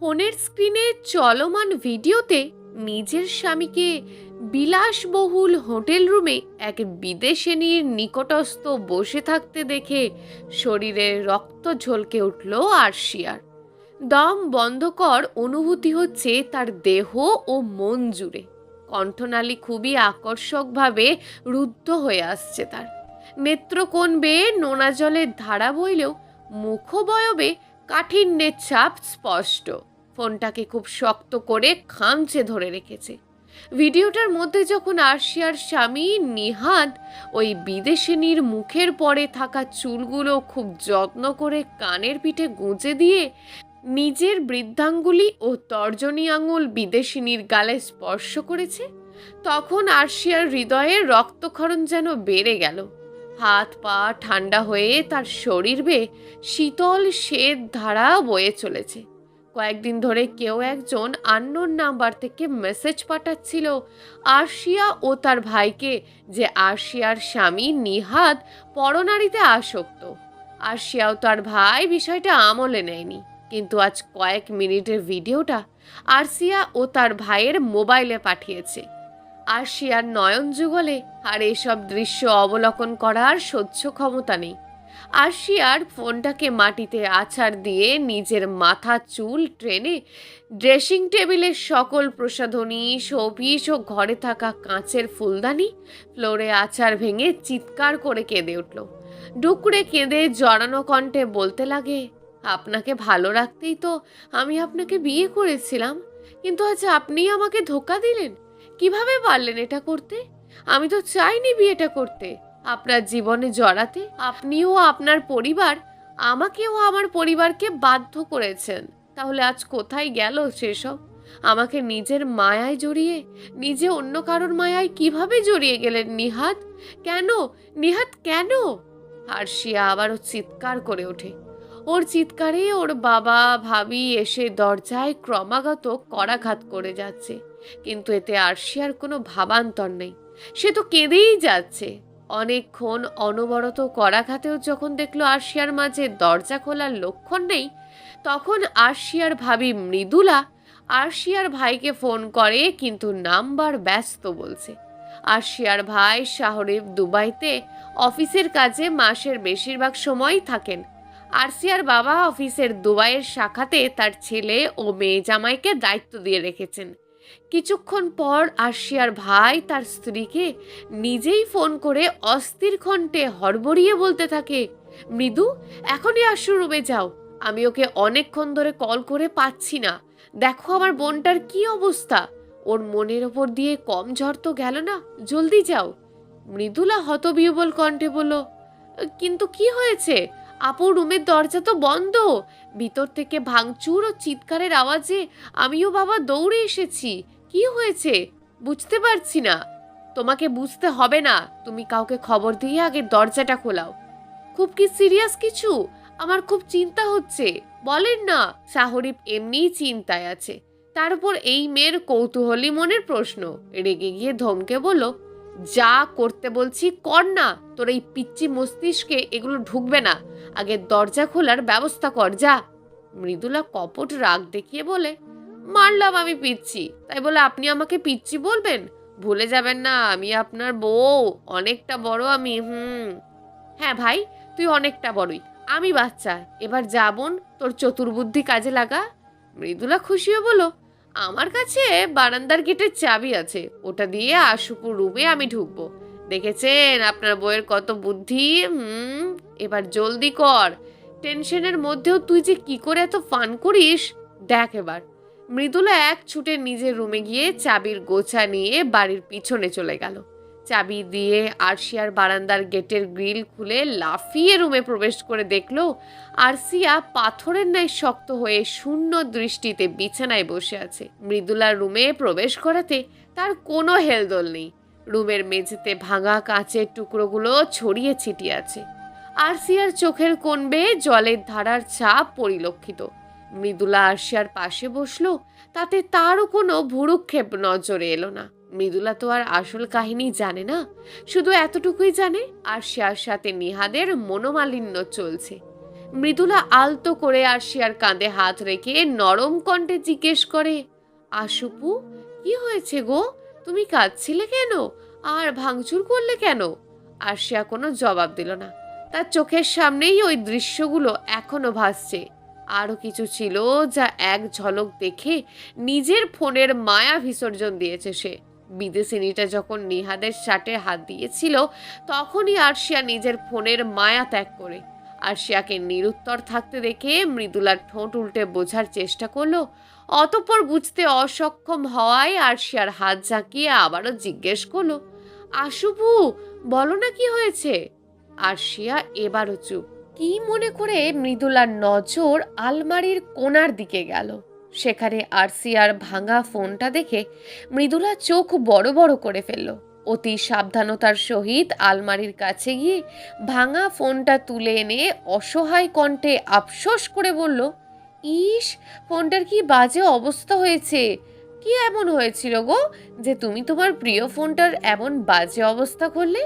ফোনের স্ক্রিনে চলমান ভিডিওতে নিজের স্বামীকে বিলাসবহুল হোটেল রুমে এক বিদেশিনীর নিকটস্থ বসে থাকতে দেখে শরীরে রক্ত ঝলকে উঠল আরশিয়ার। দম বন্ধকর অনুভূতি হচ্ছে তার দেহ ও মন জুড়ে। কণ্ঠনালী খুবই আকর্ষকভাবে রুদ্ধ হয়ে আসছে তার। নেত্রকোণ বেয়ে নোনা জলের ধারা বইলেও মুখবয়বে কাঠিন্যের ছাপ স্পষ্ট। ফোনটাকে খুব শক্ত করে খামচে ধরে রেখেছে। ভিডিওটার মধ্যে যখন আরশিয়ার স্বামী নিহাদ ওই বিদেশিনীর মুখের পরে থাকা চুলগুলো খুব যত্ন করে কানের পিঠে গুঁজে দিয়ে নিজের বৃদ্ধাঙ্গুলি ও তর্জনী আঙুল বিদেশিনীর গালে স্পর্শ করেছে, তখন আরশিয়ার হৃদয়ে রক্তক্ষরণ যেন বেড়ে গেল। হাত পা ঠান্ডা হয়ে তার শরীর বেয়ে শীতল শ্বেত ধারা বয়ে চলেছে। কয়েকদিন ধরে কেউ একজন আননোন নাম্বার থেকে মেসেজ পাঠাচ্ছিল আরশিয়া ও তার ভাইকে যে আরশিয়ার স্বামী নিহাদ পরনারীতে আসক্ত। আরশিয়া ও তার ভাই বিষয়টা আমলে নেয়নি, কিন্তু আজ কয়েক মিনিটের ভিডিওটা আরশিয়া ও তার ভাইয়ের মোবাইলে পাঠিয়েছে। আরশিয়ার নয়ন যুগলে আর এসব দৃশ্য অবলোকন করার সহ্য ক্ষমতা নেই। আরশিয়ার ফোনটাকে মাটিতে আছাড় দিয়ে নিজের মাথা চুল ট্রেনে ড্রেসিং টেবিলের সকল প্রসাধনী শোপিস ও ঘরে থাকা কাঁচের ফুলদানি ফ্লোরে আছাড় ভেঙে চিৎকার করে কেঁদে উঠল। ডুকরে কেঁদে জড়ানো কণ্ঠে বলতে লাগে, আপনাকে ভালো রাখতেই তো আমি আপনাকে বিয়ে করেছিলাম, কিন্তু আজ আপনিই আমাকে ধোঁকা দিলেন। কিভাবে পারলেন এটা করতে? আমি তো চাইনি বিয়েটা করতে, আপনার জীবনে জড়াতে। আপনিও আপনার পরিবার আমাকেও আমার পরিবারকে বাধ্য করেছেন। তাহলে আজ কোথায় গেল সেসব? আমাকে নিজের মায়ায় জড়িয়ে নিজে অন্য কারোর মায়ায় কিভাবে জড়িয়ে গেলেন নিহাদ? কেন নিহাদ, কেন? আরশিয়া আবারও চিৎকার করে ওঠে। ওর চিৎকারে ওর বাবা ভাবি এসে দরজায় ক্রমাগত করাঘাত করে যাচ্ছে, কিন্তু এতে আরশিয়ার কোনো ভাবান্তর নেই। সে তো কেঁদেই যাচ্ছে। অনেকক্ষণ অনবরত করাঘাতেও যখন দেখলো আরশিয়ার মাঝে দরজা খোলার লক্ষণ নেই, তখন আরশিয়ার ভাবি মৃদুলা আরশিয়ার ভাইকে ফোন করে, কিন্তু নাম্বার ব্যস্ত বলছে। আরশিয়ার ভাই শহরে দুবাইতে অফিসের কাজে মাসের বেশিরভাগ সময়ই থাকেন। আরশিয়ার বাবা অফিসের দুবাইয়ের শাখাতে তার ছেলে ও মেয়ে জামাইকে দায়িত্ব দিয়ে রেখেছেন। কিছুক্ষণ পর আরশিয়ার ভাই তার স্ত্রীকে নিজেই ফোন করে অস্থির কণ্ঠে হড়বড়িয়ে বলতে থাকে, মৃদু, এখনই আসো, রুমে যাও। আমি ওকে অনেকক্ষণ ধরে কল করে পাচ্ছি না। দেখো আমার বোনটার কি অবস্থা। ওর মনের ওপর দিয়ে কম ঝড় তো গেল না, জলদি যাও। মৃদুলা হতবিহ্বল কণ্ঠে বলল, কিন্তু কি হয়েছে? আপুর রুমের দরজা তো বন্ধ। ভিতর থেকে ভাঙচুর ও চিৎকারের আওয়াজে আমিও বাবা দৌড়ে এসেছি। কি হয়েছে বুঝতে পারছি না। তোমাকে বুঝতে হবে না, তুমি কাউকে খবর দিয়ে আগে দরজাটা খোলাও। খুব কি সিরিয়াস কিছু? আমার খুব চিন্তা হচ্ছে। বলেন না। শাহরিফ এমনিই চিন্তায় আছে, তার উপর এই মেয়ের কৌতূহলী মনের প্রশ্ন। রেগে গিয়ে ধমকে বলল, যা করতে বলছি কর না। তোর এই পিচ্চি মস্তিষ্কে এগুলো ঢুকবে না। আগে দরজা খোলার ব্যবস্থা কর, যা। মৃদুলা কপট রাগ দেখিয়ে বলে, মানলাম আমি পিচ্ছি, তাই বলে আপনি আমাকে পিচ্চি বলবেন? ভুলে যাবেন না আমি আপনার বউ, অনেকটা বড় আমি। হ্যাঁ ভাই, তুই অনেকটা বড়ই, আমি বাচ্চা। এবার যা বোন, তোর চতুর্বুদ্ধি কাজে লাগা। মৃদুলা খুশি হয়ে বলল, আমার কাছে বারান্দার গেটের চাবি আছে, ওটা দিয়ে আশুপুর রুমে আমি ঢুকবো। দেখেছেন আপনার বউয়ের কত বুদ্ধি। এবার জলদি কর। টেনশনের মধ্যেও তুই যে কি করে এত ফান করিস দেখ এবার। মৃদুলা এক ছুটে নিজের রুমে গিয়ে চাবির গোছা নিয়ে বাড়ির পিছনে চলে গেল। চাবি দিয়ে আরশিয়ার বারান্দার গেটের গ্রিল খুলে লাফিয়ে রুমে প্রবেশ করে দেখলো আরশিয়া পাথরের ন্যায় শক্ত হয়ে শূন্য দৃষ্টিতে বিছানায় বসে আছে। মৃদুলার রুমে প্রবেশ করাতে তার কোনো হেলদোল নেই। রুমের মেঝেতে ভাঙা কাঁচের টুকরোগুলো ছড়িয়ে ছিটিয়ে আছে। আরশিয়ার চোখের কোণ বেয়ে জলের ধারার ছাপ পরিলক্ষিত। মৃদুলা আরশিয়ার পাশে বসলো, তাতে তারও কোনো ভুরুক্ষেপ নজরে এলো না। মৃদুলা তো আর আসল কাহিনী জানে না, শুধু এতটুকুই জানে আরশিয়ার সাথে নিহাদের মনোমালিন্য চলছে। মৃদুলা আলতো করে আরশিয়ার কাঁধে হাত রেখে নরম কণ্ঠে জিজ্ঞেস করে, আশুপু, কি হয়েছে গো? তুমি কাঁদছিলে কেন? আর ভাঙচুর করলে কেন? আরশিয়া কোনো জবাব দিল না। তার চোখের সামনেই ওই দৃশ্যগুলো এখনো ভাসছে। আরও কিছু ছিল যা এক ঝলক দেখে নিজের ফোনের মায়া বিসর্জন দিয়েছে সে। বিদেশিনীটা যখন নিহাদের শার্টে হাত দিয়েছিল, তখনই আরশিয়া নিজের ফোনের মায়া ত্যাগ করে। আরশিয়াকে নিরুত্তর থাকতে দেখে মৃদুলার ঠোঁট উল্টে বোঝার চেষ্টা করলো। অতঃপর বুঝতে অসক্ষম হওয়ায় আরশিয়ার হাত ঝাঁকিয়ে আবারও জিজ্ঞেস করলো, আশুভু, বলো না কি হয়েছে? আরশিয়া এবারও চুপ। কি মনে করে মৃদুলার নজর আলমারির কোণার দিকে গেল। সেখানে আরশিয়ার ভাঙা ফোনটা দেখে মৃদুলা চোখ বড় বড় করে ফেলল। অতি সাবধানতার সহিত আলমারির কাছে গিয়ে ভাঙা ফোনটা তুলে এনে অসহায় কণ্ঠে আফসোস করে বলল, ইস, ফোনটার কি বাজে অবস্থা হয়েছে! কি এমন হয়েছিল গো যে তুমি তোমার প্রিয় ফোনটার এমন বাজে অবস্থা করলে?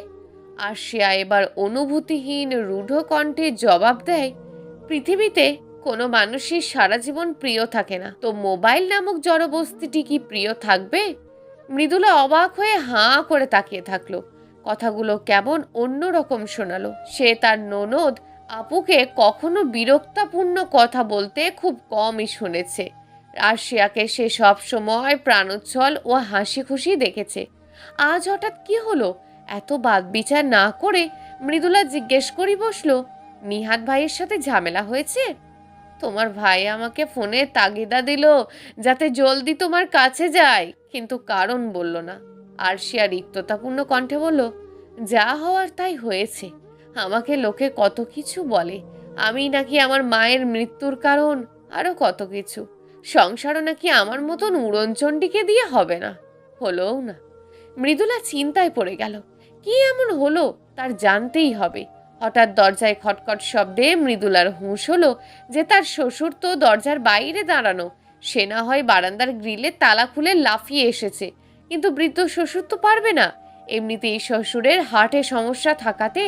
আরশিয়া এবার অনুভূতিহীন রূঢ় কণ্ঠে জবাব দেয়, পৃথিবীতে কোনো মানুষই সারা জীবন প্রিয় থাকে না, তো মোবাইল নামক জড়বস্তুটি কি প্রিয় থাকবে? মৃদুলা অবাক হয়ে হাঁ করে তাকিয়ে থাকলো। কথাগুলো কেমন অন্যরকম শোনালো। সে তার ননদ আপুকে কখনো বিরক্তাপূর্ণ কথা বলতে খুব কমই শুনেছে। আরশিয়াকে সে সব সময় প্রাণোচ্ছল ও হাসি খুশি দেখেছে। আজ হঠাৎ কি হলো? এত বাদ বিচার না করে মৃদুলা জিজ্ঞেস করি বসলো, নিহাত ভাইয়ের সাথে ঝামেলা হয়েছে? তোমার ভাই আমাকে ফোনে তাগিদা দিল যাতে জলদি তোমার কাছে যায়, কিন্তু কারণ বলল না। আরশিয়া রিক্ততাপূর্ণ কণ্ঠে বলল, যা হওয়ার তাই হয়েছে। আমাকে লোকে কত কিছু বলে, আমি নাকি আমার মায়ের মৃত্যুর কারণ, আরো কত কিছু। সংসারও নাকি আমার মতন উড়নচণ্ডীকে দিয়ে হবে না, হলোও না। মৃদুলা চিন্তায় পড়ে গেল। কি এমন হলো তার জানতেই হবে। হঠাৎ দরজায় খটখট শব্দে মৃদুলার হুঁশ হলো যে তার শ্বশুর তো দরজার বাইরে দাঁড়ানো। সে না হয় বারান্দার গ্রিলে তালা খুলে লাফিয়ে এসেছে, কিন্তু বৃদ্ধ শ্বশুর তো পারবে না। এমনিতেই শ্বশুরের হার্টে সমস্যা থাকাতে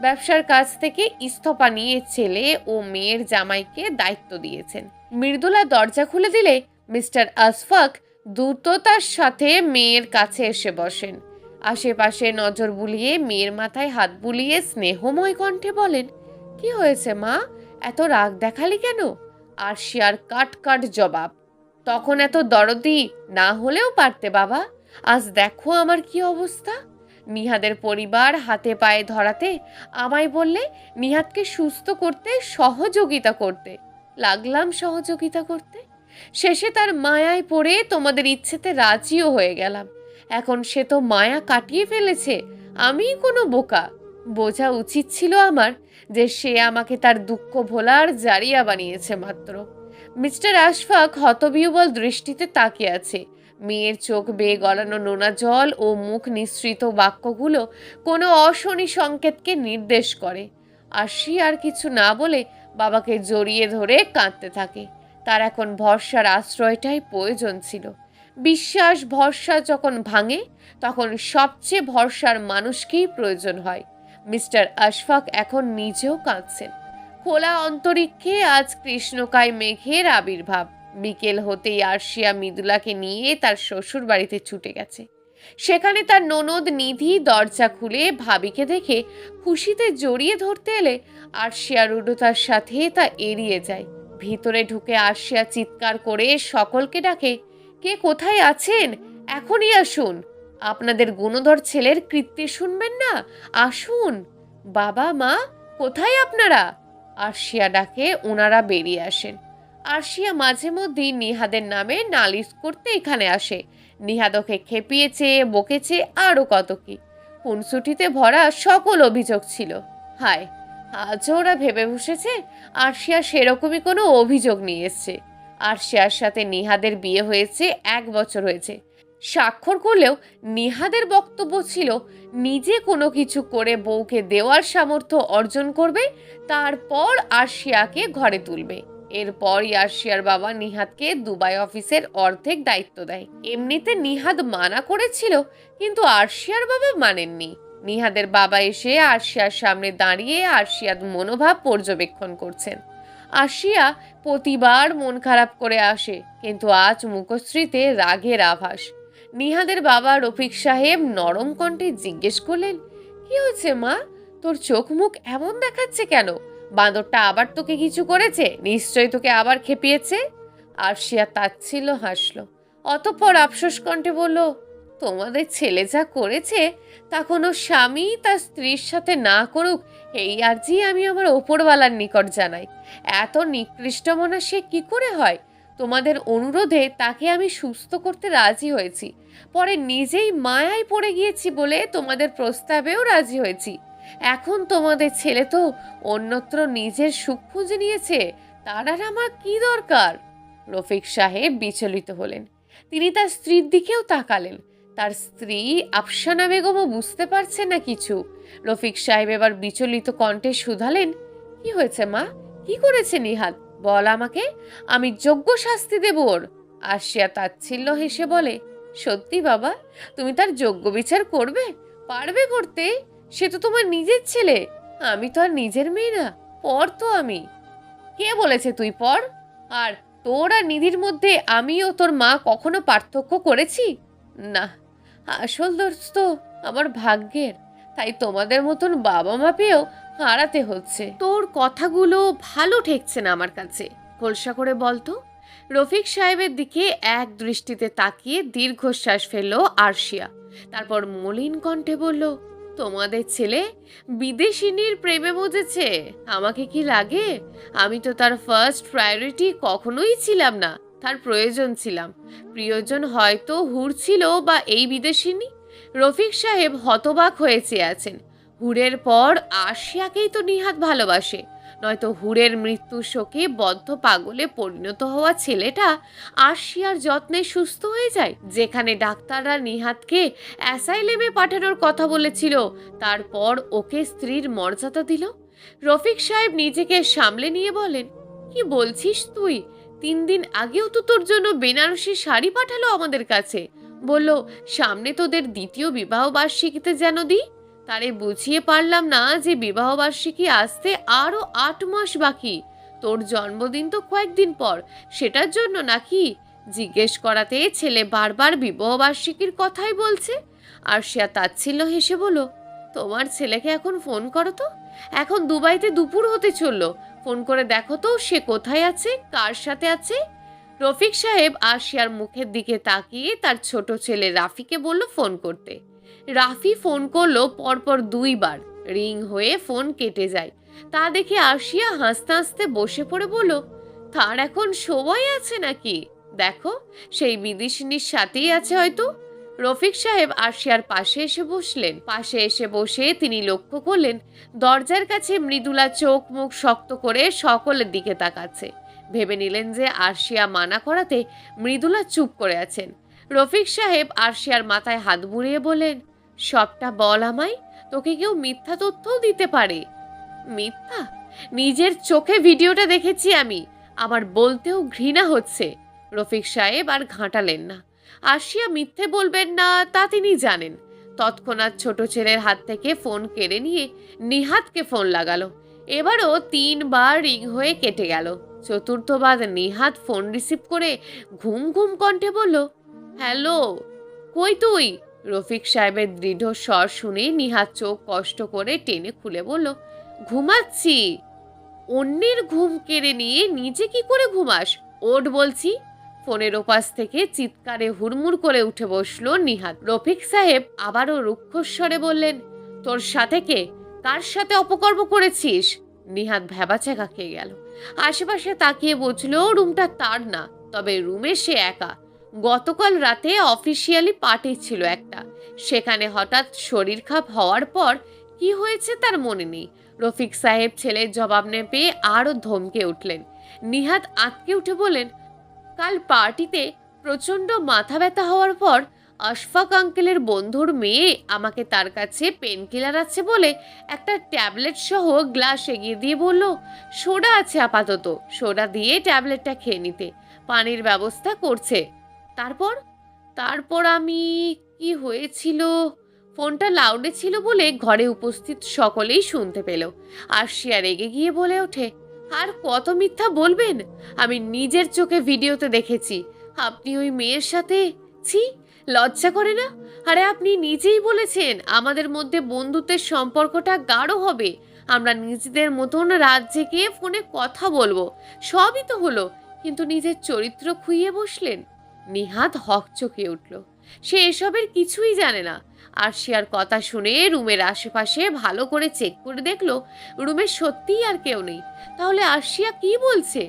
ব্যবসার কাছ থেকে ইস্তফা নিয়ে ছেলে ও মেয়ের জামাইকে দায়িত্ব দিয়েছেন। মৃদুলা দরজা খুলে দিলে মিস্টার আশফাক দ্রুততার সাথে মেয়ের কাছে এসে বসেন। আশেপাশে নজর বুলিয়ে মেয়ের মাথায় হাত বুলিয়ে স্নেহময় কণ্ঠে বলেন, কি হয়েছে মা, এত রাগ দেখালি কেন? আরশিয়ার কাট কাট জবাব, তখন এত দরদি না হলেও পারতে বাবা, আজ দেখো আমার কি অবস্থা। নিহাদের পরিবার হাতে পায়ে ধরাতে আমায় বললে নিহাদকে সুস্থ করতে সহযোগিতা করতে। লাগলাম সহযোগিতা করতে। শেষে তার মায়ায় পড়ে তোমাদের ইচ্ছেতে রাজিও হয়ে গেলাম। এখন সে তো মায়া কাটিয়ে ফেলেছে, আমি কোনো বোকা। বোঝা উচিত ছিল আমার যে সে আমাকে তার দুঃখ ভোলার জারিয়া বানিয়েছে মাত্র। মিস্টার আশফাক হতবিহ্বল দৃষ্টিতে তাকিয়ে আছে। মেয়ের চোখ বেয়ে গড়ানো নোনা জল ও মুখ নিঃসৃত বাক্যগুলো কোনো অশনি সংকেতকে নির্দেশ করে। আরশি আর কিছু না বলে বাবাকে জড়িয়ে ধরে কাঁদতে থাকে। তার এখন ভরসার আশ্রয়টাই প্রয়োজন ছিল। বিশ্বাস ভরসা যখন ভাঙে, তখন সবচেয়ে ভরসার মানুষকেই প্রয়োজন হয়। মিস্টার আশফাক এখন নিজেও কাঁদছেন। খোলা অন্তরিক্ষে আজ কৃষ্ণকায় মেঘের আবির্ভাব। বিকেল হতেই আরশিয়া মৃদুলাকে নিয়ে তার শ্বশুর বাড়িতে ছুটে গেছে। সেখানে তার ননদ নিধি দরজা খুলে ভাবিকে দেখে খুশিতে জড়িয়ে ধরতে এলে আরশিয়া রূঢ়তার সাথে তা এড়িয়ে যায়। ভিতরে ঢুকে আরশিয়া চিৎকার করে সকলকে ডাকে, কে কোথায় আছেন? এখনই আসুন। আপনাদের গুণধর ছেলের কীর্তি শুনবেন না? আসুন। বাবা মা, কোথায় আপনারা? আরশিয়া ডাকে, ওনারা বেরিয়ে আসেন। আরশিয়া মাঝে মধ্যেই নিহাদের নামে নালিশ করতে এখানে আসে। নিহাদ ওকে খেপিয়েছে, বকেছে, আরও কত কি। খুনসুটিতে ভরা সকল অভিযোগ ছিল। হায়, আজও ওরা ভেবে বসেছে আরশিয়া সেরকমই কোনো অভিযোগ নিয়ে এসছে। আরশিয়ার সাথে নিহাদের বিয়ে হয়েছে 1 বছর হয়েছে। স্বাক্ষর করলেও নিহাদের বক্তব্য ছিল নিজে কোনো কিছু করে বউকে দেওয়ার সামর্থ্য অর্জন করবে, তারপর আরশিয়াকে ঘরে তুলবে। এরপরই আরশিয়ার বাবা নিহাদকে দুবাই অফিসের অর্ধেক দায়িত্ব দেয়। এমনিতে নিহাদ মানা করেছিল, কিন্তু আরশিয়ার বাবা মানেননি। নিহাদের বাবা এসে আরশিয়ার সামনে দাঁড়িয়ে আরশিয়ার মনোভাব পর্যবেক্ষণ করছেন। আরশিয়া প্রতিবার মন খারাপ করে আসে, কিন্তু আজ মুখশ্রীতে রাগের আভাস। নিহাদের বাবা রফিক সাহেব নরম কণ্ঠে জিজ্ঞেস করলেন, কি হয়েছে মা, তোর চোখ মুখ এমন দেখাচ্ছে কেন? বাঁদরটা আবার তোকে কিছু করেছে? নিশ্চয়ই তোকে আবার খেপিয়েছে। আরশিয়া তাচ্ছিল্য হাসল, অতঃপর আফসোস কণ্ঠে বলল, তোমাদের ছেলে যা করেছে তা কোনো স্বামী তার স্ত্রীর সাথে না করুক, এই আর্জি আমি আমার ওপরওয়ালার নিকট জানাই। এত নিকৃষ্ট মনা সে কি করে হয়? তোমাদের অনুরোধে তাকে আমি সুস্থ করতে রাজি হয়েছি, পরে নিজেই মায়ায় পড়ে গিয়েছি বলে তোমাদের প্রস্তাবেও রাজি হয়েছি। এখন তোমাদের ছেলে তো অন্যত্র নিজের সুখ খুঁজে নিয়েছে, তার আর আমার কি দরকার? রফিক সাহেব বিচলিত হলেন। তিনি তার স্ত্রীর দিকেও তাকালেন। তার স্ত্রী আফসানা বেগমও বুঝতে পারছে না কিছু। রফিক সাহেব এবার বিচলিত কণ্ঠে শুধালেন, কি হয়েছে মা, কি করেছে নিহাদ? বল আমাকে, আমি যোগ্য শাস্তি দেব ওর। আরশিয়া তাচ্ছিল্য হেসে বলে, সত্যি বাবা, তুমি তার যোগ্য বিচার করবে? পারবে করতে? সে তো তোমার নিজের ছেলে, আমি তো আর নিজের মেয়ে না। পর তো আমি। কে বলেছে তুই পর? আর তোর আর নিধির মধ্যে আমি ও তোর মা কখনো পার্থক্য করেছি? না, আসল দোষ তো আমার ভাগ্যের, তাই তোমাদের মতন বাবা মা পেয়েও হারাতে হচ্ছে। তোর কথাগুলো ভালো ঠেকছে না আমার কাছে, খোলসা করে বলতো। রফিক সাহেবের দিকে এক দৃষ্টিতে তাকিয়ে দীর্ঘশ্বাস ফেললো আরশিয়া। তারপর মলিন কণ্ঠে বলল, তোমাদের ছেলে বিদেশিনীর প্রেমে মজেছে। আমাকে কি লাগে? আমি তো তার ফার্স্ট প্রায়োরিটি কখনোই ছিলাম না, তার প্রয়োজন ছিলাম। প্রিয়জন হয়তো হুর ছিল বা এই বিদেশিনী। রফিক সাহেব হতবাক হয়ে চেয়ে আছেন। হুরের পর আরশিয়াকেই তো নিহাত ভালোবাসে, নয়তো হুরের মৃত্যু শোকে বদ্ধ পাগলে পরিণত হওয়া ছেলেটা আরশিয়ার যত্নে সুস্থ হয়ে যায়। যেখানে ডাক্তাররা নিহাতকে অ্যাসাইলেমে পাঠানোর কথা বলেছিল, তারপর ওকে স্ত্রীর মর্যাদা দিল। রফিক সাহেব নিজেকে সামলে নিয়ে বলেন, কি বলছিস তুই? 3 দিন আগেও তো তোর জন্য বেনারসি শাড়ি পাঠালো আমাদের কাছে, বলল সামনে তোদের দ্বিতীয় বিবাহ বার্ষিকীতে যেন দিই। তারে বুঝিয়ে পারলাম না যে বিবাহ বার্ষিকী আসতে আরো 8 মাস বাকি, তোর জন্মদিন তো কয়েকদিন পর, সেটার জন্য নাকি? জিজ্ঞেস করাতে ছেলে বারবার বিবাহ বার্ষিকীর কথাই বলছে। আরশিয়া তাচ্ছিল্য হেসে বলল, তোমার ছেলেকে এখন ফোন করো তো, এখন দুবাইতে দুপুর হতে চললো, ফোন করে দেখো তো সে কোথায় আছে, কার সাথে আছে। রফিক সাহেব আরশিয়ার মুখের দিকে তাকিয়ে তার ছোট ছেলে রাফিকে বলল ফোন করতে। রাফি ফোন করলো পরপর 2 বার, রিং হয়ে ফোন কেটে যায়। তা দেখে আরশিয়া হাসতে হাসতে বসে পড়ে বলল, তার এখন সময় আছে নাকি? দেখো, সেই বিদেশিনীর সাথেই আছে হয়তো। রফিক সাহেব আরশিয়ার পাশে এসে বসলেন। পাশে এসে বসে তিনি লক্ষ্য করলেন দরজার কাছে মৃদুলা চোখ মুখ শক্ত করে সকলের দিকে তাকাচ্ছে। ভেবে নিলেন যে আরশিয়া মানা করাতে মৃদুলা চুপ করে আছেন। রফিক সাহেব আরশিয়ার মাথায় হাত বুলিয়ে বলেন, সবটা বল আমায়, তোকে কেউ মিথ্যা তথ্যও দিতে পারে। মিথ্যা? নিজের চোখে ভিডিওটা দেখেছি আমি, আমার বলতেও ঘৃণা হচ্ছে। রফিক সাহেব আর ঘাঁটালেন না। আরশিয়া মিথ্যে বলবেন না তা তিনি জানেন। তৎক্ষণাৎ ছোট ছেলের হাত থেকে ফোন কেড়ে নিয়ে নিহাতকে ফোন লাগালো। এবারও 3 বার রিং হয়ে কেটে গেল। চতুর্থবার নিহাত ফোন রিসিভ করে ঘুম ঘুম কণ্ঠে বলল, হ্যালো, কই তুই? রফিক সাহেবের দৃঢ় স্বর শুনে নিহাত চোখ কষ্ট করে টেনে খুলে বলল, ঘুমাচ্ছি। অন্যের ঘুম কেড়ে নিয়ে নিজে কি করে ঘুমাস? ওঠ বলছি। ফোনের ওপাশ থেকে চিৎকারে হুড়মুড় করে উঠে বসলো নিহাত। রফিক সাহেব আবারও রুক্ষস্বরে বললেন, তোর সাথে কে? কার সাথে অপকর্ম করেছিস? নিহাত ভ্যাবাচ্যাকা খেয়ে গেল। আশেপাশে তাকিয়ে বুঝলো রুমটা তার না, তবে রুমে সে একা। গতকাল রাতে অফিসিয়ালি পার্টি ছিল একটা, সেখানে হঠাৎ শরীর খারাপ হওয়ার পর কি হয়েছে তার মনে নেই। রফিক সাহেব ছেলের জবাব না পেয়ে আরও ধমকে উঠলেন। নিহাত আঁতকে উঠে বলেন, কাল পার্টিতে প্রচণ্ড মাথা ব্যথা হওয়ার পর আশফাক আঙ্কেলের বন্ধুর মেয়ে আমাকে তার কাছে পেনকিলার আছে বলে একটা ট্যাবলেট সহ গ্লাস এগিয়ে দিয়ে বলল, সোডা আছে আপাতত, সোডা দিয়ে ট্যাবলেটটা খেয়ে নিতে, পানির ব্যবস্থা করছে। তারপর তারপর আমি কি হয়েছিল ফোনটা লাউডে ছিল বলে ঘরে উপস্থিত সকলেই শুনতে পেল। আরশিয়া রেগে গিয়ে বলে ওঠে, আর কত মিথ্যা বলবেন? আমি নিজের চোখে ভিডিওতে দেখেছি আপনি ওই মেয়ের সাথে। ছি, লজ্জা করে না? আরে আপনি নিজেই বলেছেন আমাদের মধ্যে বন্ধুত্বের সম্পর্কটা গাঢ় হবে, আমরা নিজেদের মতন রাত জেগে ফোনে কথা বলবো, সবই তো হলো, কিন্তু নিজের চরিত্র খুইয়ে বসলেন। নিহাত হকচকিয়ে উঠল। সে এসবের কিছুই জানে না। আরশিয়ার কথা শুনে রুমের আশেপাশে ভালো করে চেক করে দেখলো রুমে সত্যিই আর কেউ নেই। তাহলে আরশিয়া কি বলছে?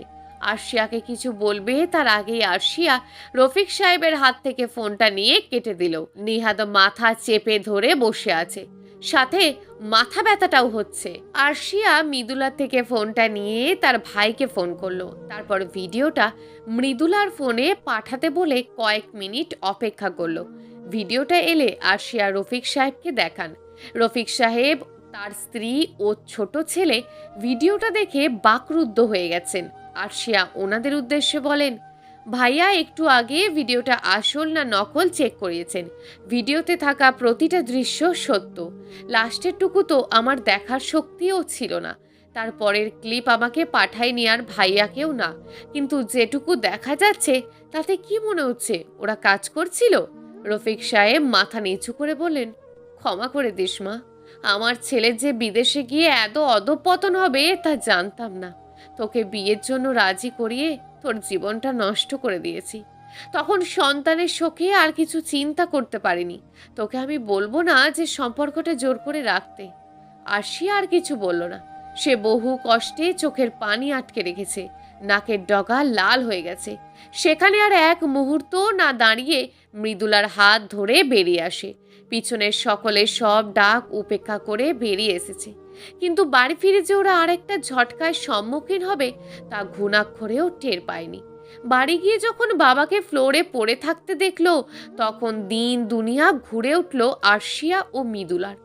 আরশিয়াকে কিছু বলবে তার আগেই আরশিয়া রফিক সাহেবের হাত থেকে ফোনটা নিয়ে কেটে দিল। নিহাত মাথা চেপে ধরে বসে আছে, সাথে মাথা ব্যথাটাও হচ্ছে। আরশিয়া মৃদুলা থেকে ফোনটা নিয়ে তার ভাইকে ফোন করলো। তারপর ভিডিওটা মৃদুলার ফোনে পাঠাতে বলে কয়েক মিনিট অপেক্ষা করলো। ভিডিওটা এলে আরশিয়া রফিক সাহেবকে দেখান। রফিক সাহেব, তার স্ত্রী ও ছোট ছেলে ভিডিওটা দেখে বাকরুদ্ধ হয়ে গেছেন। আরশিয়া ওনাদের উদ্দেশ্যে বলেন, ভাইয়া একটু আগে ভিডিওটা আসল না নকল চেক করিয়েছেন। ভিডিওতে থাকা প্রতিটা দৃশ্য সত্য। লাস্টের টুকু তো আমার দেখার শক্তিও ছিল না। তারপরের ক্লিপ আমাকে পাঠায়নি আর ভাইয়াকেও না, কিন্তু যেটুকু দেখা যাচ্ছে তাতে কি মনে হচ্ছে ওরা কাজ করছিল? রফিক সাহেব মাথা নিচু করে বললেন, ক্ষমা করে দিস মা, আমার ছেলের যে বিদেশে গিয়ে এত অধঃপতন হবে তা জানতাম না। তোকে বিয়ের জন্য রাজি করিয়ে তোর জীবনটা নষ্ট করে দিয়েছি। তখন সন্তানের শোকে আর কিছু চিন্তা করতে পারিনি। তোকে আমি বলবো না যে সম্পর্কটা জোর করে রাখতে। আরশিয়া আর কিছু বলল না। সে বহু কষ্টে চোখের পানি আটকে রেখেছে, নাকের ডগা লাল হয়ে গেছে। সেখানে আর এক মুহূর্ত না দাঁড়িয়ে মৃদুলার হাত ধরে বেরিয়ে আসে। পিছনের সকলের সব ডাক উপেক্ষা করে বেরিয়ে এসেছে। কিন্তু বাড়ি ফিরে যে ওরা আরেকটা ঝটকায় সম্মুখীন হবে তা ঘুণাক্ষরেও টের পায়নি। বাড়ি গিয়ে যখন বাবাকে ফ্লোরে পড়ে থাকতে দেখলো, তখন দিন দুনিয়া ঘুরে উঠল আরশিয়া ও মৃদুলার।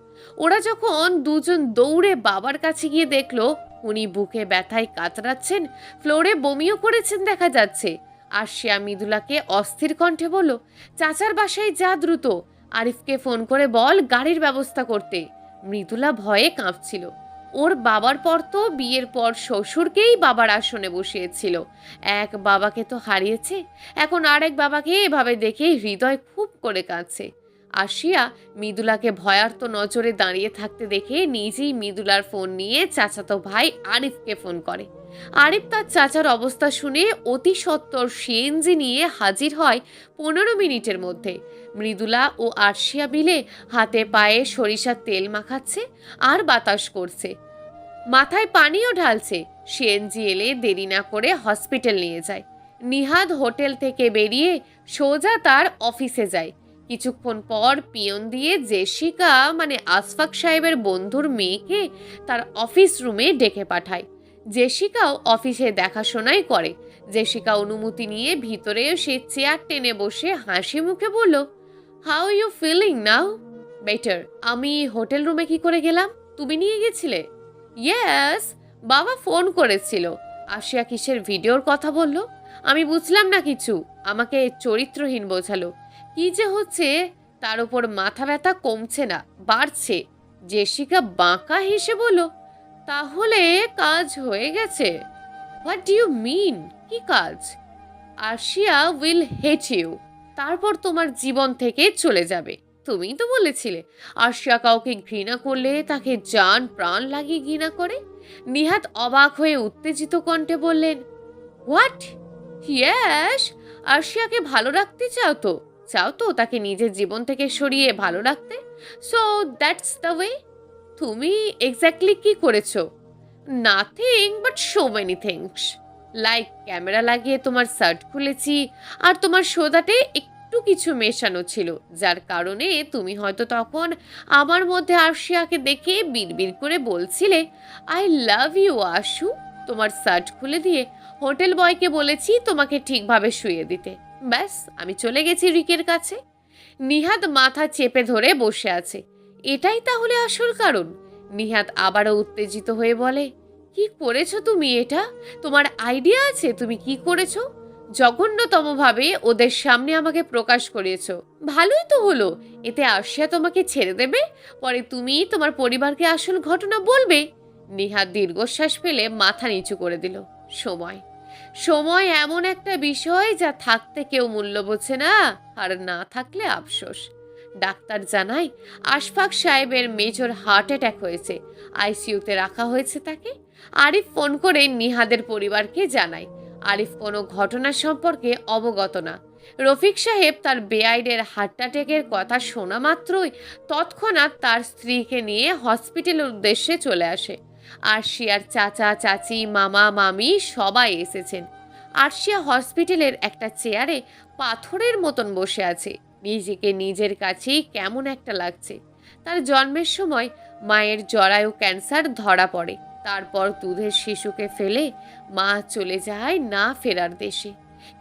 ওরা যখন দুজন দৌড়ে বাবার কাছে গিয়ে দেখলো উনি বুকে ব্যথায় কাতরাচ্ছেন, ফ্লোরে বমিও করেছেন দেখা যাচ্ছে। আরশিয়া মৃদুলাকে অস্থির কণ্ঠে বলল, চাচার বাসায় যা দ্রুত, আরিফকে ফোন করে বল গাড়ির ব্যবস্থা করতে। মৃদুলা ভয়ে কাঁপছিল। ওর বাবার পর তো বিয়ের পর শ্বশুরকেই বাবার আসনে বসিয়েছিল। এক বাবাকে তো হারিয়েছে, এখন আরেক বাবাকে এভাবে দেখে হৃদয় খুব করে কাঁদছে। আরশিয়া মৃদুলাকে ভয়ার্ত নজরে দাঁড়িয়ে থাকতে দেখে নিজেই মৃদুলার ফোন নিয়ে চাচাতো ভাই আরিফকে ফোন করে। আরিফ তার চাচার অবস্থা শুনে অতি সত্বর সিএনজি নিয়ে হাজির হয় 15 মিনিটের মধ্যে। মৃদুলা ও আরশিয়া মিলে হাতে পায়ে সরিষার তেল মাখাচ্ছে আর বাতাস করছে, মাথায় পানিও ঢালছে। সিএনজি এলে দেরি না করে হসপিটাল নিয়ে যায়। নিহাদ হোটেল থেকে বেরিয়ে সোজা তার অফিসে যায়। কিছুক্ষণ পর পিয়ন দিয়ে জেসিকা মানে আশফাক সাহেবের বন্ধুর মেয়েকে তার অফিস রুমে ডেকে পাঠায়। জেসিকাও অফিসে দেখাশোনাই করে। জেসিকা অনুমতি নিয়ে ভিতরেও সে চেয়ার টেনে বসে হাসি মুখে বলল, how you feeling now? Better. আমি হোটেল রুমে কি করে গেলাম? তুমি নিয়ে গেছিলে? ইয়েস, বাবা ফোন করেছিল। আশিয়া কিসের ভিডিওর কথা বলল? আমি বুঝলাম না কিছু। আমাকে চরিত্রহীন বোঝালো। কি যে হচ্ছে তার উপর মাথা ব্যথা কমছে না, বাড়ছে। জেসিকা বাঁকা হেসে বলল, তাহলে কাজ হয়ে গেছে? What do you mean? কি কাজ? Arshiya will hate you. তারপর তোমার জীবন থেকে চলে যাবে। তুমিই তো বলেছিলে আরশিয়া কাউকে ঘৃণা করলে তাকে জান প্রাণ লাগিয়ে ঘৃণা করে। নিহাত অবাক হয়ে উত্তেজিত কণ্ঠে বললেন, হোয়াট? ইয়েস, আরশিয়াকে ভালো রাখতে চাও তো? চাও তো তাকে নিজের জীবন থেকে সরিয়ে ভালো রাখতে? So that's the way. তুমি এক্স্যাক্টলি কি করেছো? Nothing but so many things. Like camera লাগিয়ে তোমার শার্ট খুলেছি, আর তোমার সোদাটে একটু কিছু মেশানো ছিল, যার কারণে তুমি হয়তো তখন আমার মধ্যে আরশিয়াকে দেখে বিড়বিড় করে বলছিলে, আই লাভ ইউ আশু। তোমার শার্ট খুলে দিয়ে হোটেল বয়কে বলেছি তোমাকে ঠিকভাবে শুয়ে দিতে। ব্যাস, আমি চলে গেছি রিকের কাছে। নিহাত মাথা চেপে ধরে বসে আছে। এটাই তাহলে আসল কারণ? নিহাত আবারও উত্তেজিত হয়ে বলে, কি করেছো তুমি এটা? তোমার আইডিয়া আছে তুমি কি করেছো? জঘন্যতমভাবে ওদের সামনে আমাকে প্রকাশ করিয়েছো। ভালোই তো হলো, এতে আরশিয়া তোমাকে ছেড়ে দেবে, পরে তুমি তোমার পরিবারকে আসল ঘটনা বলবে। নিহাদ দীর্ঘশ্বাস ফেলে মাথা নিচু করে দিল। সময় সময় এমন একটা বিষয় যা থাকতে কেউ মূল্য বোঝে না, আর না থাকলে আফসোস। ডাক্তার জানায় আশফাক সাহেবের মেজর হার্ট অ্যাটাক হয়েছে, আইসিইউতে রাখা হয়েছে তাকে। আরিফ ফোন করে নিহাদের পরিবারকে জানায়। আরিফ কোনো ঘটনা সম্পর্কে অবগত না। রফিক সাহেব তার বেআইনের হার্ট অ্যাটাকের কথা শোনা মাত্রই তৎক্ষণাৎ তার স্ত্রীকে নিয়ে হসপিটালের উদ্দেশ্যে চলে আসে। আরশিয়ার চাচা চাচি মামা মামি সবাই এসেছেন। আরশিয়া হসপিটালের একটা চেয়ারে পাথরের মতন বসে আছে। নিজেকে নিজের কাছেই কেমন একটা লাগছে। তার জন্মের সময় মায়ের জরায়ু ক্যান্সার ধরা পড়ে। তারপর দুধের শিশুকে ফেলে মা চলে যায় না ফেরার দেশে।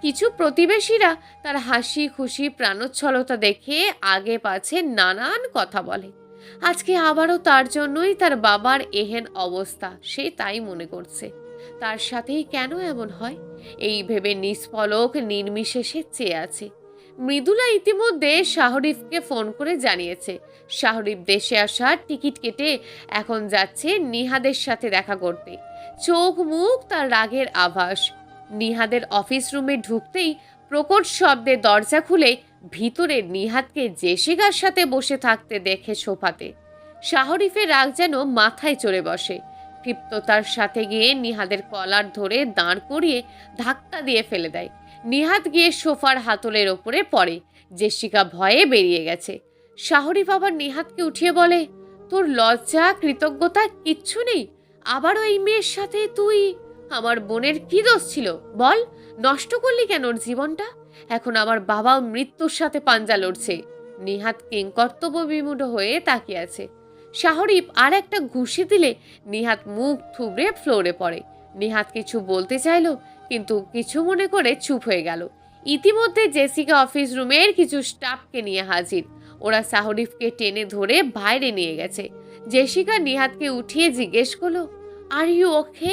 কিছু প্রতিবেশীরা তার হাসি খুশি প্রাণোচ্ছলতা দেখে আগে পাছে নানান কথা বলে। আজকে আবারও তার জন্যই তার বাবার এহেন অবস্থা, সে তাই মনে করছে। তার সাথেই কেন এমন হয়, এই ভেবে নিষ্পলক নির্বিশেষে চেয়ে আছে। মৃদুলা ইতিমধ্যে শাহরিফকে ফোন করে জানিয়েছে শাহরিফ দেশে আসার টিকিট কেটে এখন যাচ্ছে নিহাদের সাথে দেখা করতে। চোখ মুখ তার রাগের আভাস। নিহাদের অফিস রুমে ঢুকতেই প্রকট শব্দে দরজা খুলে ভিতরে নিহাদকে জেসিকার সাথে বসে থাকতে দেখে সোফাতে। শাহরিফের রাগ যেন মাথায় চড়ে বসে। ক্ষিপ্ততার সাথে গিয়ে নিহাদের কলার ধরে দাঁড় করিয়ে ধাক্কা দিয়ে ফেলে দেয়। নিহাদ গিয়ে সোফার হাতলের ওপরে পড়ে। জেসিকা ভয়ে বেরিয়ে গেছে। শাহরিফ আবার নিহাদকে উঠিয়ে বলে, তোর লজ্জা কৃতজ্ঞতা কিচ্ছু নেই? আবারও এই মেয়ের সাথে তুই? আমার বোনের কি দোষ ছিল বল? নষ্ট করলি কেন ওর জীবনটা? এখন আমার বাবাও মৃত্যুর সাথে পাঞ্জা লড়ছে। নিহাদ কিংকর্তব্য বিমূঢ় হয়ে তাকিয়ে আছে। শাহরিফ আর একটা ঘুষি দিলে নিহাদ মুখ থুবড়ে ফ্লোরে পড়ে। নিহাদ কিছু বলতে চাইল, কিন্তু কিছু মনে করে চুপ হয়ে গেল। ইতিমধ্যে জেসিকা অফিস রুমের কিছু স্টাফকে নিয়ে হাজির। ওরা শাহরিফকে টেনে ধরে বাইরে নিয়ে গেছে। জেসিকা নিহাদকে উঠিয়ে জিজ্ঞেস করলো, আর ইউ ওকে?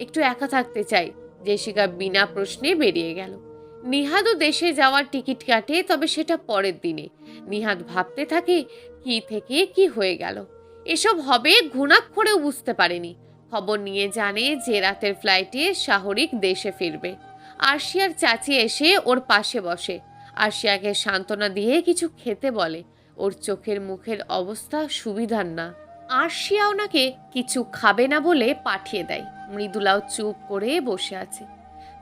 একটু একা থাকতে চাই। জেসিকা বিনা প্রশ্নে বেরিয়ে গেল। নিহাদও দেশে যাওয়ার টিকিট কাটে, তবে সেটা পরের দিনে। নিহাদ ভাবতে থাকে কি থেকে কি হয়ে গেল। এসব হবে ঘুণাক্ষরেও বুঝতে পারেনি। খবর নিয়ে জানে যে রাতের ফ্লাইটে শাহরিক দেশে ফিরবে। আরশিয়ার চাচি এসে ওর পাশে বসে। আরশিয়াকে সান্ত্বনা দিয়ে কিছু খেতে বলে। ওর চোখের মুখের অবস্থা সুবিধার না। আরশিয়া ওনাকে কিছু খাবে না বলে পাঠিয়ে দেয়। মৃদুলাও চুপ করে বসে আছে।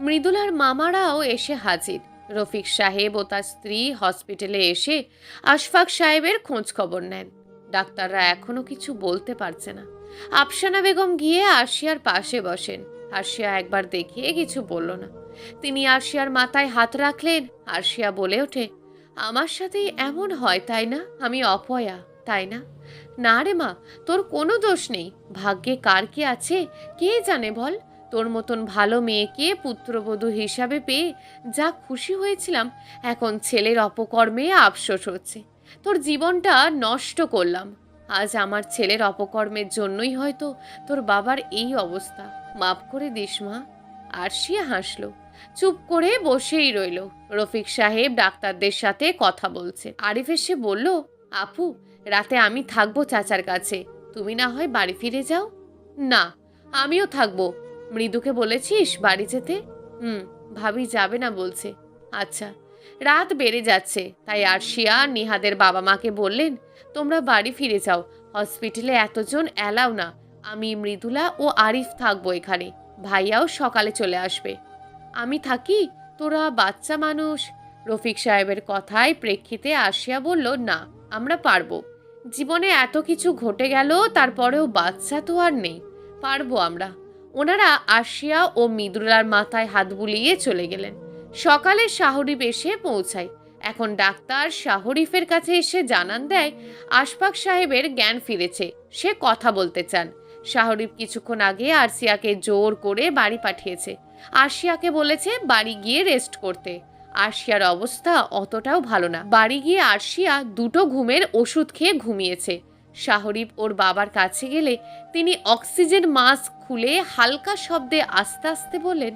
মৃদুলার মামারাও এসে হাজির। রফিক সাহেব ও তার স্ত্রী হসপিটালে এসে আশফাক সাহেবের খোঁজ খবর নেন। ডাক্তাররা এখনো কিছু বলতে পারছে না। আফসানা বেগম গিয়ে আরশিয়ার পাশে বসেন। আরশিয়া একবার দেখিয়ে কিছু বলল না। তিনি আরশিয়ার মাথায় হাত রাখলেন। আরশিয়া বলে ওঠে, আমার সাথেই এমন হয় তাই না? আমি অপয়া তাই না? না রে মা, তোর কোনো দোষ নেই। ভাগ্যে কার কি আছে কে জানে বল। তোর মতন ভালো মেয়েকে পুত্রবধূ হিসাবে পেয়ে যা খুশি হয়েছিলাম, এখন ছেলের অপকর্মে আফসোস হচ্ছে। তোর জীবনটা নষ্ট করলাম। আজ আমার ছেলের অপকর্মের জন্যই হয়তো তোর বাবার এই অবস্থা। মাফ করে দিস মা। আরশিয়া হাসলো, চুপ করে বসেই রইল। রফিক সাহেব ডাক্তারদের সাথে কথা বলছে। আরিফ এসে বলল, আপু, রাতে আমি থাকবো চাচার কাছে, তুমি না হয় বাড়ি ফিরে যাও। না, আমিও থাকবো। মৃদুকে বলেছিস বাড়ি যেতে? ভাবি যাবে না বলছে। আচ্ছা। রাত বেড়ে যাচ্ছে, তাই আরশিয়া নিহাদের বাবা মাকে বললেন, তোমরা বাড়ি ফিরে যাও। হসপিটালে এতজন এলাও না। আমি, মৃদুলা ও আরিফ থাকবো এখানে। ভাইয়াও সকালে চলে আসবে। আমি থাকি, তোরা বাচ্চা মানুষ। রফিক সাহেবের কথায় প্রেক্ষিতে আরশিয়া বলল, না, আমরা পারবো। জীবনে এত কিছু ঘটে গেল, তারপরেও বাচ্চা তো আর নেই, পারবো আমরা। ওনারা আরশিয়া ও মৃদুলার মাথায় হাত বুলিয়ে চলে গেলেন। সকালে শাহরিফ এসে পৌঁছায়। এখন ডাক্তার শাহরিফের কাছে এসে জানান দেয় আশফাক সাহেবের জ্ঞান ফিরেছে, সে কথা বলতে চান। শাহরিফ কিছুক্ষণ আগে আরশিয়াকে জোর করে বাড়ি পাঠিয়েছে। আরশিয়াকে বলেছে বাড়ি গিয়ে রেস্ট করতে। আরশিয়ার অবস্থা অতটাও ভালো না। বাড়ি গিয়ে আরশিয়া 2টো ঘুমের ওষুধ খেয়ে ঘুমিয়েছে। শাহরিফ ওর বাবার কাছে গেলে তিনি অক্সিজেন মাস্ক খুলে হালকা শব্দে আস্তে আস্তে বললেন,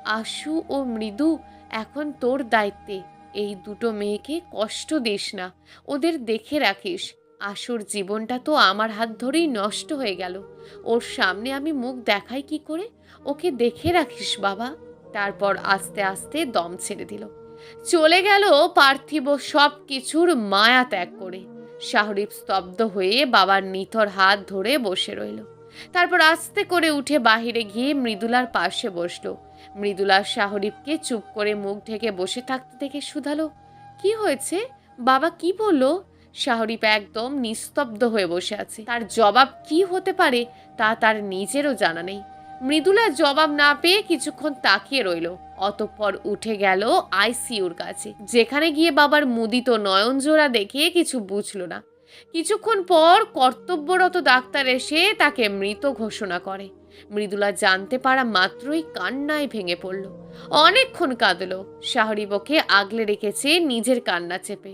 আশু ও মৃদু এখন তোর দায়িত্বে। এই দুটো মেয়েকে কষ্ট দিস না, ওদের দেখে রাখিস। আশুর জীবনটা তো আমার হাত ধরেই নষ্ট হয়ে গেল, ওর সামনে আমি মুখ দেখাই কি করে? ওকে দেখে রাখিস বাবা। তারপর আস্তে আস্তে দম ছেড়ে দিল, চলে গেল পার্থিব সব কিছুর মায়া ত্যাগ করে। শাহরিফ স্তব্ধ হয়ে বাবার নিথর হাত ধরে বসে রইল। তারপর আস্তে করে উঠে বাহিরে গিয়ে মৃদুলার পাশে বসলো। মৃদুলা শাহরিফকে চুপ করে মুখ ঢেকে বসে থাকতে দেখে শুধালো, কি হয়েছে বাবা, কি বললো? শাহরিফ একদম নিস্তব্ধ হয়ে বসে আছে। তার জবাব কি হতে পারে তা তার নিজেরও জানা নেই। মৃদুলা জবাব না পেয়ে কিছুক্ষণ তাকিয়ে রইল, অতঃপর উঠে গেল আইসিইউর কাছে, যেখানে গিয়ে বাবার মুদিত নয়ন জোড়া দেখে কিছু বুঝল না। কিছুক্ষণ পর কর্তব্যরত ডাক্তার এসে তাকে মৃত ঘোষণা করে। মৃদুলা জানতে পারা মাত্রই কান্নায় ভেঙে পড়ল, অনেকক্ষণ কাঁদল। শাহরিফ ওকে আগলে রেখেছে নিজের কান্না চেপে।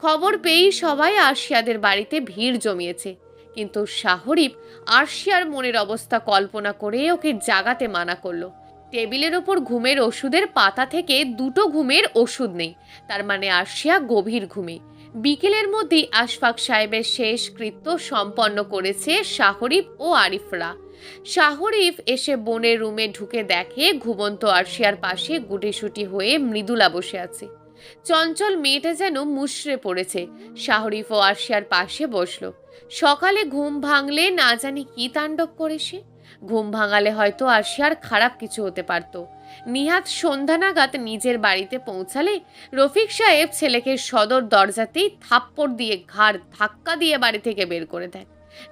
খবর পেয়েই সবাই আরশিয়াদের বাড়িতে ভিড় জমিয়েছে, কিন্তু শাহরিফ আরশিয়ার মনের অবস্থা কল্পনা করে ওকে জাগাতে মানা করলো। টেবিলের ওপর ঘুমের ওষুধের পাতা থেকে দুটো ঘুমের ওষুধ নেই, তার মানে আরশিয়া গভীর ঘুমে। বিকেলের মধ্যেই আশফাক সাহেবের শেষ কৃত্য সম্পন্ন করেছে শাহরিফ ও আরিফরা। শাহরিফ এসে বোনের রুমে ঢুকে দেখে ঘুমন্ত আরশিয়ার পাশে গুটিসুটি হয়ে মৃদুলা বসে আছে। চঞ্চল মেয়েটা যেন মুষড়ে পড়েছে। শাহরিফ ও আরশিয়ার পাশে বসলো। সকালে ঘুম ভাঙলে না জানি কি তাণ্ডব করে সে। ঘুম ভাঙালে হয়তো আরশিয়ার খারাপ কিছু হতে পারত। নিহাত সন্ধ্যা নাগাদ নিজের বাড়িতে পৌঁছালে রফিক সাহেব ছেলেকে সদর দরজাতেই থাপ্পড় দিয়ে ঘাড় ধাক্কা দিয়ে বাড়ি থেকে বের করে দেয়।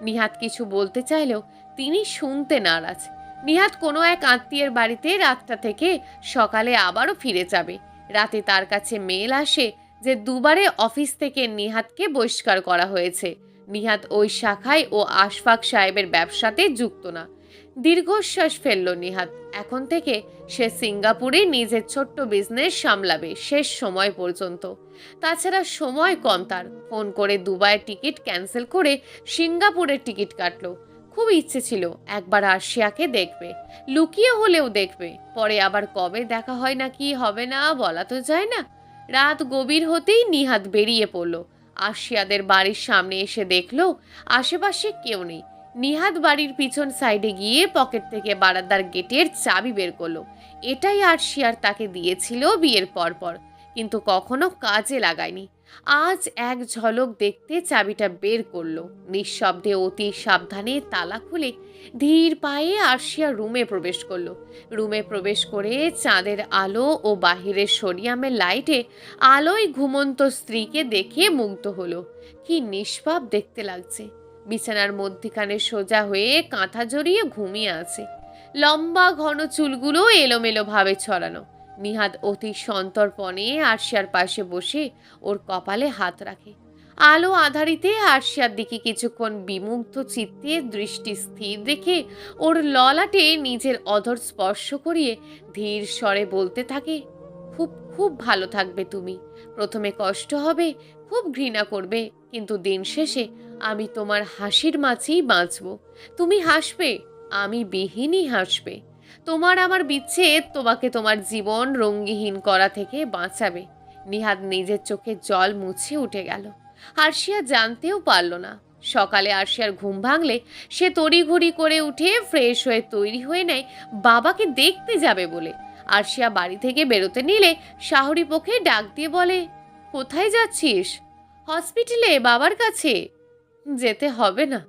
নিহাত কিছু বলতে চাইলেও তিনি শুনতে নারাজ। নিহাত কোনো এক আত্মীয়ের বাড়িতে রাতটা থেকে সকালে আবারও ফিরে যাবে। রাতে তার কাছে মেল আসে যে দুবারে অফিস থেকে নিহাতকে বহিষ্কার করা হয়েছে। নিহাত ওই শাখায় ও আশফাক সাহেবের ব্যবসাতে যুক্ত না। দীর্ঘশ্বাস ফেলল নিহাত। এখন থেকে সে সিঙ্গাপুরে নিজের ছোট্ট বিজনেস সামলাবে শেষ সময় পর্যন্ত। তাছাড়া সময় কম তার। ফোন করে দুবাইয়ের টিকিট ক্যান্সেল করে সিঙ্গাপুরের টিকিট কাটলো। খুব ইচ্ছে ছিল একবার আরশিয়াকে দেখবে, লুকিয়ে হলেও দেখবে। পরে আবার কবে দেখা হয় না কি হবে না বলা তো যায় না। রাত গভীর হতেই নিহাত বেরিয়ে পড়ল। আরশিয়াদের বাড়ির সামনে এসে দেখলো আশেপাশে কেউ নেই। নিহাত বাড়ির পিছন সাইডে গিয়ে পকেট থেকে বারান্দার গেটের চাবি বের করলো। এটাই আরশিয়ার তাকে দিয়েছিল বিয়ের পরপর, কিন্তু কখনো কাজে লাগায়নি। আজ এক ঝলক দেখতে চাবিটা বের করলো। নিঃশব্দে অতি সাবধানে তালা খুলে ধীর পায়ে আরশিয়া রুমে প্রবেশ করলো। রুমে প্রবেশ করে চাঁদের আলো ও বাহিরের সোডিয়ামের লাইটে আলোয় ঘুমন্ত স্ত্রীকে দেখে মুগ্ধ হলো। কি নিষ্পাপ দেখতে লাগছে। বিছানার মধ্যিখানে সোজা হয়ে কাঁথা জড়িয়ে ঘুমিয়ে আছে। লম্বা ঘন চুলগুলো এলোমেলো ভাবে ছড়ানো। নিহাত অতি সন্তর্পণে আরশিয়ার পাশে বসে ওর কপালে হাত রাখে। আলো আধারিতে আরশিয়ার দিকে কিছুক্ষণ বিমুগ্ধ চিত্তে দৃষ্টি স্থির রেখে ওর ললাটে নিজের অধর স্পর্শ করিয়ে ধীর স্বরে বলতে থাকে, খুব খুব ভালো থাকবে তুমি। প্রথমে কষ্ট হবে, খুব ঘৃণা করবে, কিন্তু দিন শেষে আমি তোমার হাসির মাঝেই বাঁচব। তুমি হাসবে, আমি বিহীনই হাসবে। তোমার আমার বিচ্ছেদ তোমাকে তোমার জীবন রঙ্গিহীন করা থেকে বাঁচাবে। নিহাত নিজের চোখে জল মুছে উঠে গেল। আরশিয়া জানতেও পারল না। সকালে আরশিয়ার ঘুম ভাঙলে সে তড়িঘড়ি করে উঠে ফ্রেশ হয়ে তৈরি হয়ে নেয় বাবাকে দেখতে যাবে বলে। আরশিয়া বাড়ি থেকে বেরোতে নিলে শাহরিফ ওকে ডাক দিয়ে বলে, কোথায় যাচ্ছিস? হসপিটালে, বাবার কাছে। যেতে হবে না।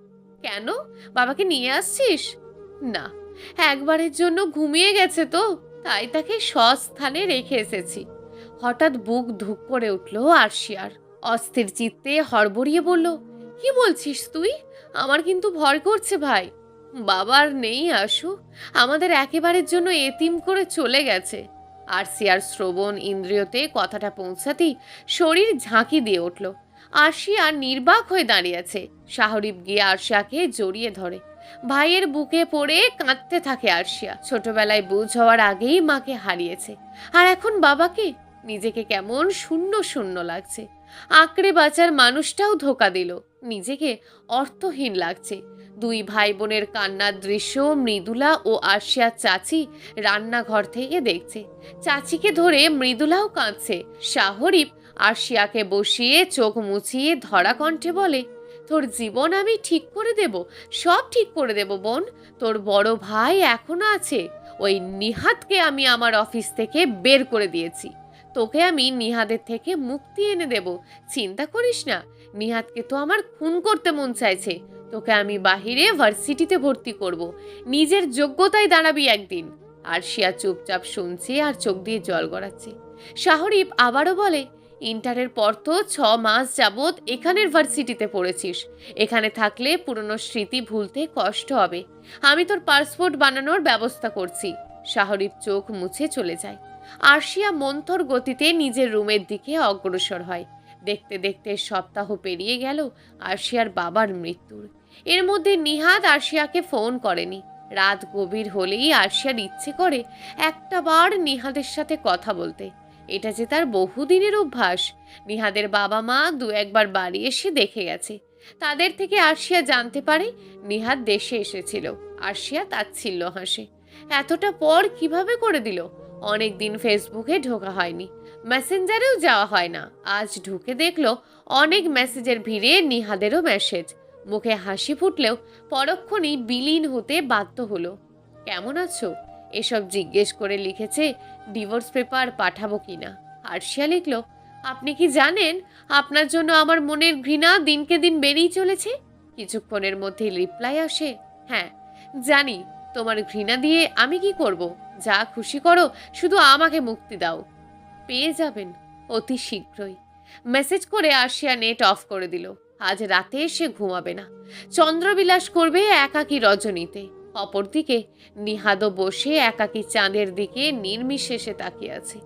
কেন, বাবাকে নিয়ে আসছিস? না, একবারের জন্য ঘুমিয়ে গেছে তো, তাই তাকে সস্থানে রেখে এসেছি। হঠাৎ বুক ধুক করে উঠল আরশিয়ার। অস্থির চিত্তে হড়বড়িয়ে বলল, কি বলছিস তুই? আমার কিন্তু ভয় করছে ভাই। বাবার নেই আশু, আমাদের একেবারের জন্য এতিম করে চলে গেছে। আরশিয়ার শ্রবণ ইন্দ্রিয়তে কথাটা পৌঁছাতেই শরীর ঝাঁকি দিয়ে উঠল। আরশিয়া নির্বাক হয়ে দাঁড়িয়ে আছে। শাহরিফ গিয়ে আরশিয়াকে জড়িয়ে ধরে। ভাইয়ের বুকে পড়ে কাঁদতে থাকে আরশিয়া। ছোটবেলায় বুঝ হওয়ার আগেই মাকে হারিয়েছে, আর এখন বাবাকে। নিজেকে কেমন শূন্য শূন্য লাগছে। আঁকড়ে বাঁচার মানুষটাও ধোকা দিল। নিজেকে অর্থহীন লাগছে। দুই ভাই বোনের কান্নার দৃশ্য মৃদুলা ও আরশিয়ার চাচি রান্নাঘর থেকে দেখছে। চাচিকে ধরে মৃদুলাও কাঁদছে। শাহরিফ আরশিয়াকে বসিয়ে চোখ মুছিয়ে ধরা কণ্ঠে বলে, তোর জীবন আমি ঠিক করে দেব, সব ঠিক করে দেব বোন। তোর বড় ভাই এখনো আছে। ওই নিহাদকে আমি আমার অফিস থেকে বের করে দিয়েছি। তোকে আমি নিহাদের থেকে মুক্তি এনে দেব, চিন্তা করিস না। নিহাদকে তো আমার খুন করতে মন চাইছে। তোকে আমি বাহিরে ভার্সিটিতে ভর্তি করব, নিজের যোগ্যতায় দাঁড়াবি একদিন। আরশিয়া চুপচাপ শুনছে আর চোখ দিয়ে জল গড়াচ্ছে। শাহরিফ আবারও বলে, ইন্টারের পর তো 6 মাস যাবৎ এখানের ভার্সিটিতে পড়েছিস। এখানে থাকলে পুরনো স্মৃতি ভুলতে কষ্ট হবে। আমি তোর পাসপোর্ট বানানোর ব্যবস্থা করছি। শাহরিফ চোখ মুছে চলে যায়। আরশিয়া মন্থর গতিতে নিজের রুমের দিকে অগ্রসর হয়। দেখতে দেখতে সপ্তাহ পেরিয়ে গেল আরশিয়ার বাবার মৃত্যুর। এর মধ্যে নিহাদ আরশিয়াকে ফোন করেনি। রাত গভীর হলেই আরশিয়ার ইচ্ছে করে একটা বার নিহাদের সাথে কথা বলতে। এটা যে তার বহুদিনের অভ্যাস। নিহাদের বাবা মা 2-1 বার বাড়ি এসে দেখে গেছে। তাদের থেকে আরশিয়া জানতে পারে নিহাদ দেশে এসেছিল। আরশিয়া তাচ্ছিল্য হাসে। এতটা পর কিভাবে করে দিল? অনেকদিন ফেসবুকে ঢোকা হয়নি, মেসেঞ্জারেও যাওয়া হয় না। আজ ঢুকে দেখলো অনেক মেসেজের ভিড়ে নিহাদেরও মেসেজ। মুখে হাসি ফুটলেও পরক্ষণেই বিলীন হতে বাধ্য হলো। কেমন আছো এসব জিজ্ঞেস করে লিখেছে ডিভোর্স পেপার পাঠাবো কিনা। আরশিয়া লিখল, আপনি কি জানেন আপনার জন্য আমার মনের ঘৃণা দিনকে দিন বেড়েই চলেছে। কিছুক্ষণের মধ্যেই রিপ্লাই আসে, হ্যাঁ জানি। তোমার ঘৃণা দিয়ে আমি কি করব? যা খুশি করো, শুধু আমাকে মুক্তি দাও। পেয়ে যাবেন অতি শীঘ্রই। মেসেজ করে আরশিয়া নেট অফ করে দিল। আজ রাতে সে ঘুমাবে না, চন্দ্রবিলাস করবে একাকী রজনীতে। অপরদিকে নিহাদও বসে একাকী চাঁদের দিকে নির্বিশেষে তাকিয়ে আছে।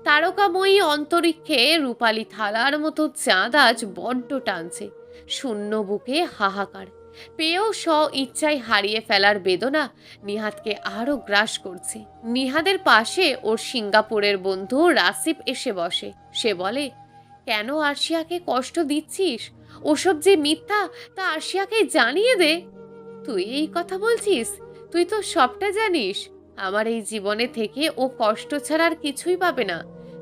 তারকাময়ী অন্তরিক্ষে রূপালী থালার মতো চাঁদ আজ বড্ড টানছে। শূন্য বুকে হাহাকার। পেয়েও ইচ্ছায় হারিয়ে ফেলার বেদনা নিহাদকে আরো গ্রাস করছে। নিহাদের পাশে ওর সিঙ্গাপুরের বন্ধু রাসিফ এসে বসে। সে বলে, কেন আরশিয়াকে কষ্ট দিচ্ছিস? ওসব যে মিথ্যা তা আরশিয়াকে জানিয়ে দে। তুই এই কথা বলছিস? তুই তো সবটা জানিস। আমার এই জীবনে থেকে ও কষ্ট ছাড়া আর কিছুই পাবে না।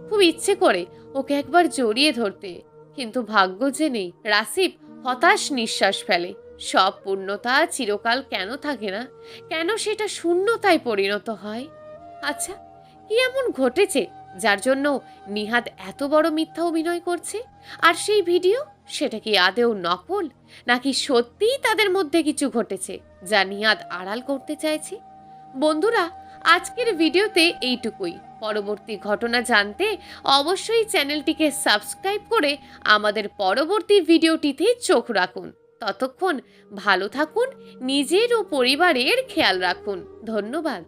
খুব ইচ্ছে করে ওকে একবার জড়িয়ে ধরতে, কিন্তু ভাগ্য যে নেই। রাসিফ হতাশ নিঃশ্বাস ফেলে। সব পূর্ণতা চিরকাল কেন থাকে না? কেন সেটা শূন্যতায় পরিণত হয়? আচ্ছা, কি এমন ঘটেছে যার জন্য নিহাদ এত বড় মিথ্যা অভিনয় করছে? আর সেই ভিডিও, সেটা কি আদেও নকল, নাকি সত্যিই তাদের মধ্যে কিছু ঘটেছে যা নিহাদ আড়াল করতে চাইছে? বন্ধুরা, আজকের ভিডিওতে এইটুকুই। পরবর্তী ঘটনা জানতে অবশ্যই চ্যানেলটিকে সাবস্ক্রাইব করে আমাদের পরবর্তী ভিডিওটিতে চোখ রাখুন। ততক্ষণ ভালো থাকুন, নিজের ও পরিবারের খেয়াল রাখুন। ধন্যবাদ।